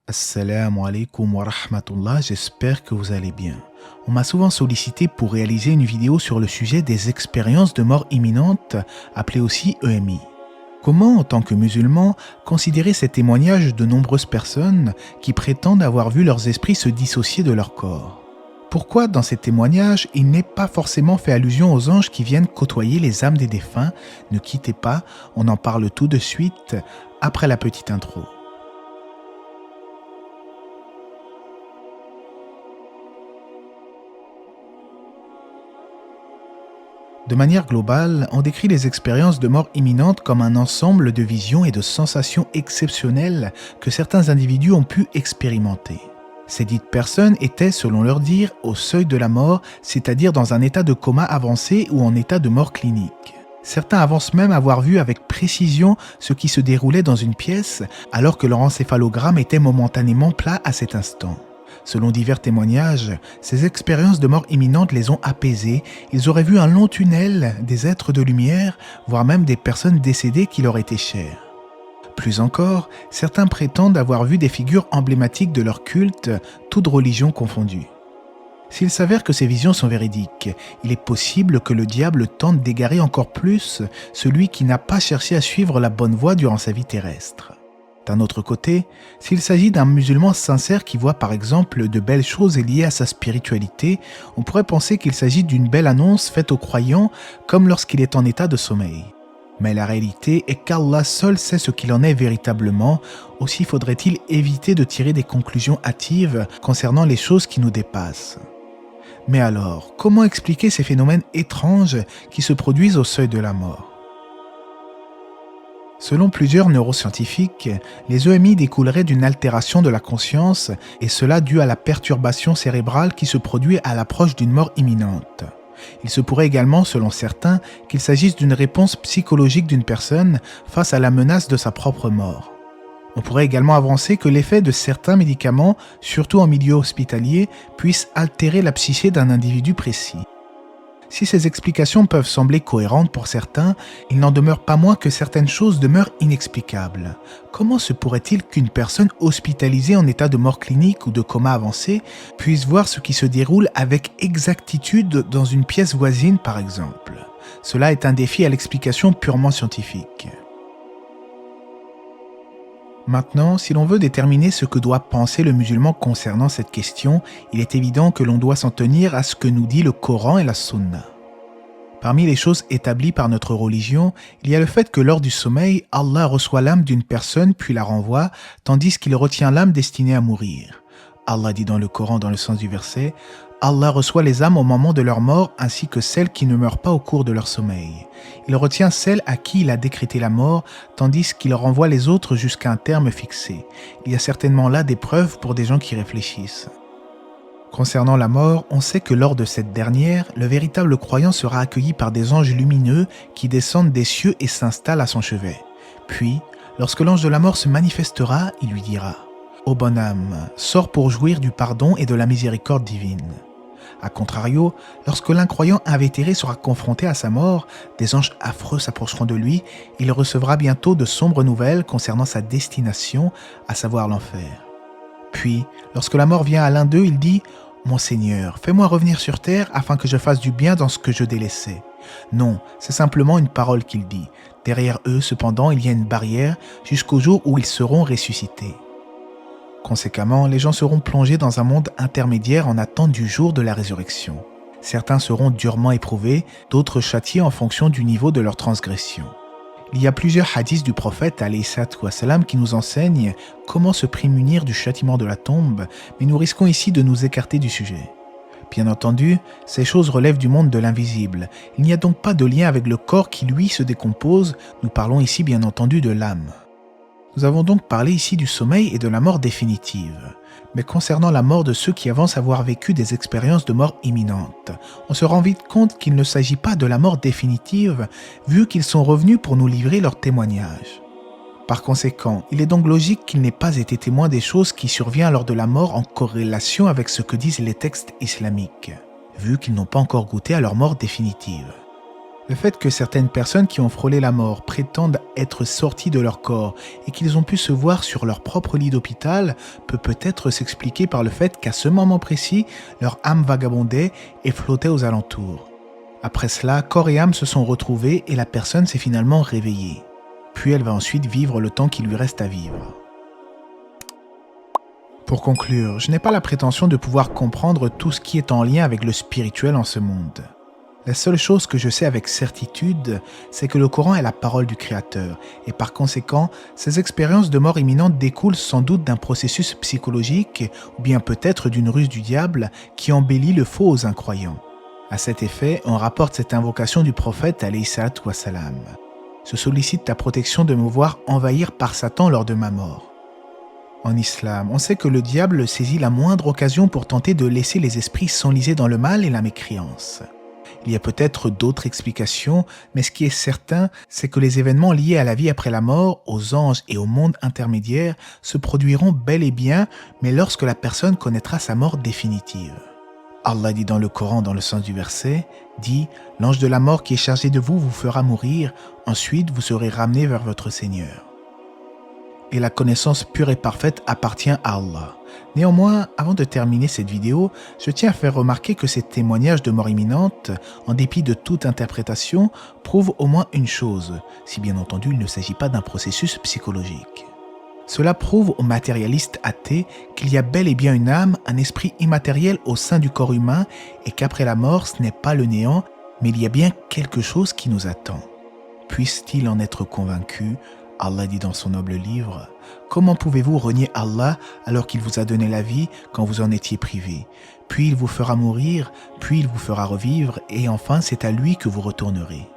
Assalamu alaikum wa rahmatullah, j'espère que vous allez bien. On m'a souvent sollicité pour réaliser une vidéo sur le sujet des expériences de mort imminente, appelée aussi EMI. Comment, en tant que musulman, considérer ces témoignages de nombreuses personnes qui prétendent avoir vu leurs esprits se dissocier de leur corps? Pourquoi, dans ces témoignages, il n'est pas forcément fait allusion aux anges qui viennent côtoyer les âmes des défunts? Ne quittez pas, on en parle tout de suite, après la petite intro. De manière globale, on décrit les expériences de mort imminente comme un ensemble de visions et de sensations exceptionnelles que certains individus ont pu expérimenter. Ces dites personnes étaient, selon leur dire, au seuil de la mort, c'est-à-dire dans un état de coma avancé ou en état de mort clinique. Certains avancent même avoir vu avec précision ce qui se déroulait dans une pièce, alors que leur encéphalogramme était momentanément plat à cet instant. Selon divers témoignages, ces expériences de mort imminente les ont apaisés. Ils auraient vu un long tunnel, des êtres de lumière, voire même des personnes décédées qui leur étaient chères. Plus encore, certains prétendent avoir vu des figures emblématiques de leur culte, toutes religions confondues. S'il s'avère que ces visions sont véridiques, il est possible que le diable tente d'égarer encore plus celui qui n'a pas cherché à suivre la bonne voie durant sa vie terrestre. D'un autre côté, s'il s'agit d'un musulman sincère qui voit par exemple de belles choses liées à sa spiritualité, on pourrait penser qu'il s'agit d'une belle annonce faite aux croyants comme lorsqu'il est en état de sommeil. Mais la réalité est qu'Allah seul sait ce qu'il en est véritablement, aussi faudrait-il éviter de tirer des conclusions hâtives concernant les choses qui nous dépassent. Mais alors, comment expliquer ces phénomènes étranges qui se produisent au seuil de la mort ? Selon plusieurs neuroscientifiques, les EMI découleraient d'une altération de la conscience et cela dû à la perturbation cérébrale qui se produit à l'approche d'une mort imminente. Il se pourrait également, selon certains, qu'il s'agisse d'une réponse psychologique d'une personne face à la menace de sa propre mort. On pourrait également avancer que l'effet de certains médicaments, surtout en milieu hospitalier, puisse altérer la psyché d'un individu précis. Si ces explications peuvent sembler cohérentes pour certains, il n'en demeure pas moins que certaines choses demeurent inexplicables. Comment se pourrait-il qu'une personne hospitalisée en état de mort clinique ou de coma avancé puisse voir ce qui se déroule avec exactitude dans une pièce voisine, par exemple? Cela est un défi à l'explication purement scientifique. Maintenant, si l'on veut déterminer ce que doit penser le musulman concernant cette question, il est évident que l'on doit s'en tenir à ce que nous dit le Coran et la Sunna. Parmi les choses établies par notre religion, il y a le fait que lors du sommeil, Allah reçoit l'âme d'une personne puis la renvoie, tandis qu'il retient l'âme destinée à mourir. Allah dit dans le Coran, dans le sens du verset, « Allah reçoit les âmes au moment de leur mort ainsi que celles qui ne meurent pas au cours de leur sommeil. Il retient celles à qui il a décrété la mort, tandis qu'il renvoie les autres jusqu'à un terme fixé. Il y a certainement là des preuves pour des gens qui réfléchissent. » Concernant la mort, on sait que lors de cette dernière, le véritable croyant sera accueilli par des anges lumineux qui descendent des cieux et s'installent à son chevet. Puis, lorsque l'ange de la mort se manifestera, il lui dira « Ô bonne âme, sors pour jouir du pardon et de la miséricorde divine. » A contrario, lorsque l'incroyant invétéré sera confronté à sa mort, des anges affreux s'approcheront de lui, il recevra bientôt de sombres nouvelles concernant sa destination, à savoir l'enfer. Puis, lorsque la mort vient à l'un d'eux, il dit « Mon Seigneur, fais-moi revenir sur terre afin que je fasse du bien dans ce que je délaissais. » Non, c'est simplement une parole qu'il dit. Derrière eux, cependant, il y a une barrière jusqu'au jour où ils seront ressuscités. Conséquemment, les gens seront plongés dans un monde intermédiaire en attente du jour de la résurrection. Certains seront durement éprouvés, d'autres châtiés en fonction du niveau de leur transgression. Il y a plusieurs hadiths du prophète alayhi salatu wa salam qui nous enseignent comment se prémunir du châtiment de la tombe, mais nous risquons ici de nous écarter du sujet. Bien entendu, ces choses relèvent du monde de l'invisible. Il n'y a donc pas de lien avec le corps qui lui se décompose, nous parlons ici bien entendu de l'âme. Nous avons donc parlé ici du sommeil et de la mort définitive. Mais concernant la mort de ceux qui avancent avoir vécu des expériences de mort imminente, on se rend vite compte qu'il ne s'agit pas de la mort définitive, vu qu'ils sont revenus pour nous livrer leur témoignage. Par conséquent, il est donc logique qu'ils n'aient pas été témoins des choses qui surviennent lors de la mort en corrélation avec ce que disent les textes islamiques, vu qu'ils n'ont pas encore goûté à leur mort définitive. Le fait que certaines personnes qui ont frôlé la mort prétendent être sorties de leur corps et qu'ils ont pu se voir sur leur propre lit d'hôpital peut peut-être s'expliquer par le fait qu'à ce moment précis, leur âme vagabondait et flottait aux alentours. Après cela, corps et âme se sont retrouvés et la personne s'est finalement réveillée. Puis elle va ensuite vivre le temps qui lui reste à vivre. Pour conclure, je n'ai pas la prétention de pouvoir comprendre tout ce qui est en lien avec le spirituel en ce monde. La seule chose que je sais avec certitude, c'est que le Coran est la parole du Créateur, et par conséquent, ces expériences de mort imminente découlent sans doute d'un processus psychologique, ou bien peut-être d'une ruse du diable qui embellit le faux aux incroyants. À cet effet, on rapporte cette invocation du prophète alayhi salatu wa salam. Je sollicite ta protection de me voir envahir par Satan lors de ma mort. En islam, on sait que le diable saisit la moindre occasion pour tenter de laisser les esprits s'enliser dans le mal et la mécréance. Il y a peut-être d'autres explications, mais ce qui est certain, c'est que les événements liés à la vie après la mort, aux anges et au monde intermédiaire se produiront bel et bien, mais lorsque la personne connaîtra sa mort définitive. Allah dit dans le Coran, dans le sens du verset, dit « L'ange de la mort qui est chargé de vous vous fera mourir, ensuite vous serez ramené vers votre Seigneur. » Et la connaissance pure et parfaite appartient à Allah. Néanmoins, avant de terminer cette vidéo, je tiens à faire remarquer que ces témoignages de mort imminente, en dépit de toute interprétation, prouvent au moins une chose, si bien entendu il ne s'agit pas d'un processus psychologique. Cela prouve aux matérialistes athées qu'il y a bel et bien une âme, un esprit immatériel au sein du corps humain et qu'après la mort, ce n'est pas le néant, mais il y a bien quelque chose qui nous attend. Puisse-t-il en être convaincu? Allah dit dans son noble livre, « Comment pouvez-vous renier Allah alors qu'il vous a donné la vie quand vous en étiez privé? Puis il vous fera mourir, puis il vous fera revivre, et enfin c'est à lui que vous retournerez. »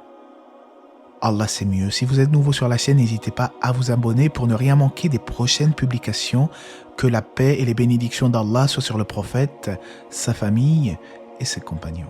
Allah c'est mieux. Si vous êtes nouveau sur la chaîne, n'hésitez pas à vous abonner pour ne rien manquer des prochaines publications. Que la paix et les bénédictions d'Allah soient sur le prophète, sa famille et ses compagnons.